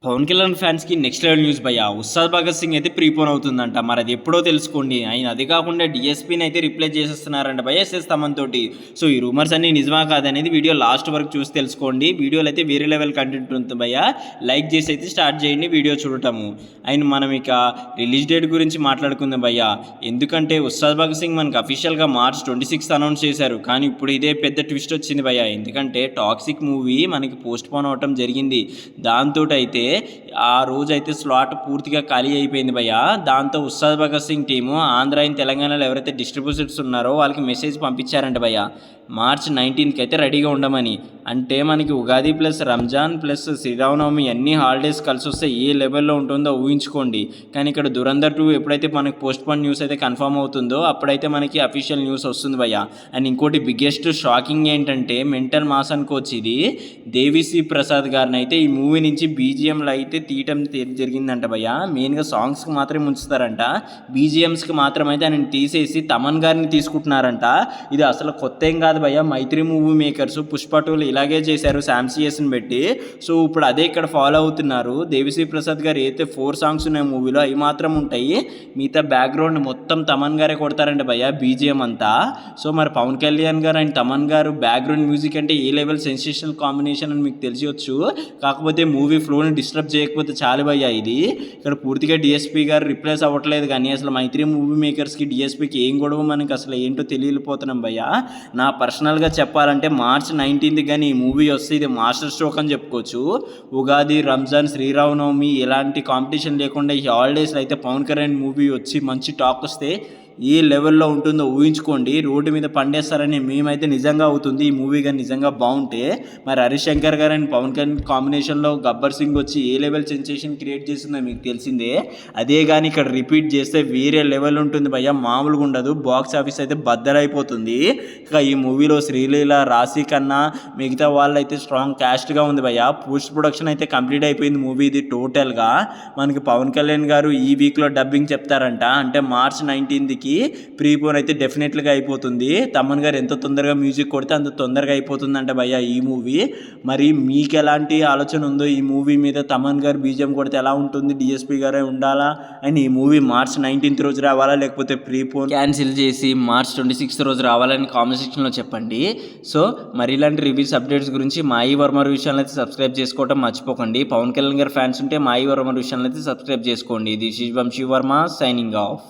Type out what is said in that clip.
పవన్ కళ్యాణ్ ఫ్యాన్స్కి next level news భయ్య. ఉస్తాద్ భగత్ సింగ్ అయితే ప్రీపోన్ అవుతుందంట. మరి అది ఎప్పుడో తెలుసుకోండి. ఆయన అది కాకుండా డిఎస్పీని అయితే రిప్లేస్ చేసేస్తున్నారంట భయ్య ఎస్ఎస్ తమన్ తోటి. సో ఈ రూమర్స్ అన్ని నిజమా కాదనేది వీడియో లాస్ట్ వరకు చూసి తెలుసుకోండి. వీడియోలో అయితే వేరే లెవెల్ కంటెంట్ ఉంటుంది భయ్య. లైక్ చేసి అయితే స్టార్ట్ చేయండి వీడియో చూడటము. అండ్ మనం ఇక రిలీజ్ డేట్ గురించి మాట్లాడుకుందాం భయ్య. ఎందుకంటే ఉస్తాద్ భగత్ సింగ్ మనకు అఫీషియల్గా March 26 అనౌన్స్ చేశారు. కానీ ఇప్పుడు ఇదే పెద్ద ట్విస్ట్ వచ్చింది భయ్య. ఎందుకంటే టాక్సిక్ మూవీ మనకి పోస్ట్ పోన్ అవటం జరిగింది. దాంతో అయితే ఆ రోజైతే స్లాట్ పూర్తిగా ఖాళీ అయిపోయింది భయ్య. దాంతో ఉస్తాద్ భగత్ సింగ్ టీము ఆంధ్ర అండ్ తెలంగాణలో ఎవరైతే డిస్ట్రిబ్యూటర్స్ ఉన్నారో వాళ్ళకి మెసేజ్ పంపించారంట భయ్య. March 19కి అయితే రెడీగా ఉండమని. అంటే మనకి ఉగాది ప్లస్ రంజాన్ ప్లస్ శ్రీరామనవమి అన్ని హాలిడేస్ కలిసి వస్తే ఏ లెవెల్లో ఉంటుందో ఊహించుకోండి. కానీ ఇక్కడ దురంధర్ 2 ఎప్పుడైతే మనకి పోస్ట్ పోన్ న్యూస్ అయితే కన్ఫర్మ్ అవుతుందో అప్పుడైతే మనకి అఫీషియల్ న్యూస్ వస్తుంది భయ్య. అండ్ ఇంకోటి బిగ్గెస్ట్ షాకింగ్ ఏంటంటే మెంటల్ మాస్ అనుకోవచ్చు ఇది. దేవిశ్రీ ప్రసాద్ గారిని అయితే ఈ మూవీ నుంచి బీజిఎంలో అయితే తీయటం జరిగిందంట భయ్య. మెయిన్గా సాంగ్స్కి మాత్రమే ఉంచుతారంట. బీజిఎమ్స్కి మాత్రం అయితే ఆయన తీసేసి తమన్ గారిని తీసుకుంటున్నారంట. ఇది అసలు కొత్త ఏం కాదు భయ్య. మైత్రి మూవీ మేకర్స్ పుష్ప 2 ఇలాగే చేశారు శామ్సియస్ని పెట్టి. సో ఇప్పుడు అదే ఇక్కడ ఫాలో అవుతున్నారు. దేవిశ్రీ ప్రసాద్ గారు అయితే 4 సాంగ్స్ ఉన్నాయి మూవీలో, అవి మాత్రం ఉంటాయి. మిగతా బ్యాక్గ్రౌండ్ మొత్తం తమన్ గారే కొడతారంట భయ్య బీజిఎం అంతా. సో మరి పవన్ కళ్యాణ్ గారు అండ్ తమన్ గారు బ్యాక్గ్రౌండ్ మ్యూజిక్ అంటే ఏ లెవెల్ సెన్సేషనల్ కాంబినేషన్ అని మీకు తెలియవచ్చు. కాకపోతే మూవీ ఫ్లోని డిస్టర్బ్ చేయకపోతే చాలు భయ్య. ఇది ఇక్కడ పూర్తిగా డిఎస్పీ గారు రిప్లేస్ అవ్వట్లేదు. కానీ అసలు మైత్రి మూవీ మేకర్స్కి డిఎస్పీకి ఏం గొడవ మనకి అసలు ఏంటో తెలియపోతున్నాం భయ్య. నా పర్సనల్గా చెప్పాలంటే March 19కి కానీ ఈ మూవీ వస్తే ఇది మాస్టర్ స్ట్రోక్ అని చెప్పుకోవచ్చు. ఉగాది రంజాన్ శ్రీరామనవమి ఎలాంటి కాంపిటీషన్ లేకుండా ఈ హాలిడేస్లో అయితే పవన్ కళ్యాణ్ మూవీ వచ్చి మంచి టాక్ వస్తే ఏ లెవెల్లో ఉంటుందో ఊహించుకోండి. రోడ్డు మీద పండేస్తారని మేమైతే నిజంగా అవుతుంది ఈ మూవీ కానీ నిజంగా బాగుంటే. మరి హరిశంకర్ గారు అండ్ పవన్ కళ్యాణ్ కాంబినేషన్లో గబ్బర్ సింగ్ వచ్చి ఏ లెవెల్ సెన్సేషన్ క్రియేట్ చేస్తుందో మీకు తెలిసిందే. అదే కానీ ఇక్కడ రిపీట్ చేస్తే వేరే లెవెల్ ఉంటుంది భయ్య, మామూలుగా ఉండదు. బాక్స్ ఆఫీస్ అయితే బద్దలైపోతుంది. ఇక ఈ మూవీలో శ్రీలీల, రాశి కన్నా మిగతా వాళ్ళు అయితే స్ట్రాంగ్ క్యాస్ట్గా ఉంది భయ్య. పోస్ట్ ప్రొడక్షన్ అయితే కంప్లీట్ అయిపోయింది మూవీ ఇది టోటల్గా. మనకి పవన్ కళ్యాణ్ గారు ఈ వీక్లో డబ్బింగ్ చెప్తారంట. అంటే March 19కి ప్రీపోన్ అయితే డెఫినెట్లీగా అయిపోతుంది. తమన్ గారు ఎంత తొందరగా మ్యూజిక్ కొడితే అంత తొందరగా అయిపోతుందంట భయ్య ఈ మూవీ. మరి మీకు ఎలాంటి ఆలోచన ఉందో ఈ మూవీ మీద? తమన్ గారు బీజిఎం కొడితే ఎలా ఉంటుంది? డిఎస్పీ గారే ఉండాలా? అండ్ ఈ మూవీ March 19th రోజు రావాలా లేకపోతే ప్రీపోన్ క్యాన్సిల్ చేసి March 26th రోజు రావాలని కామెంట్ సెక్షన్లో చెప్పండి. సో మరి ఇలాంటి రివ్యూస్ అప్డేట్స్ గురించి మాయి వర్మ విషయాన్ని అయితే సబ్స్క్రైబ్ చేసుకోవడం మర్చిపోకండి. పవన్ కళ్యాణ్ గారు ఫ్యాన్స్ ఉంటే మాయి వర్మ విషయాన్ని అయితే సబ్స్క్రైబ్ చేసుకోండి. This is Vamshi Varma signing of.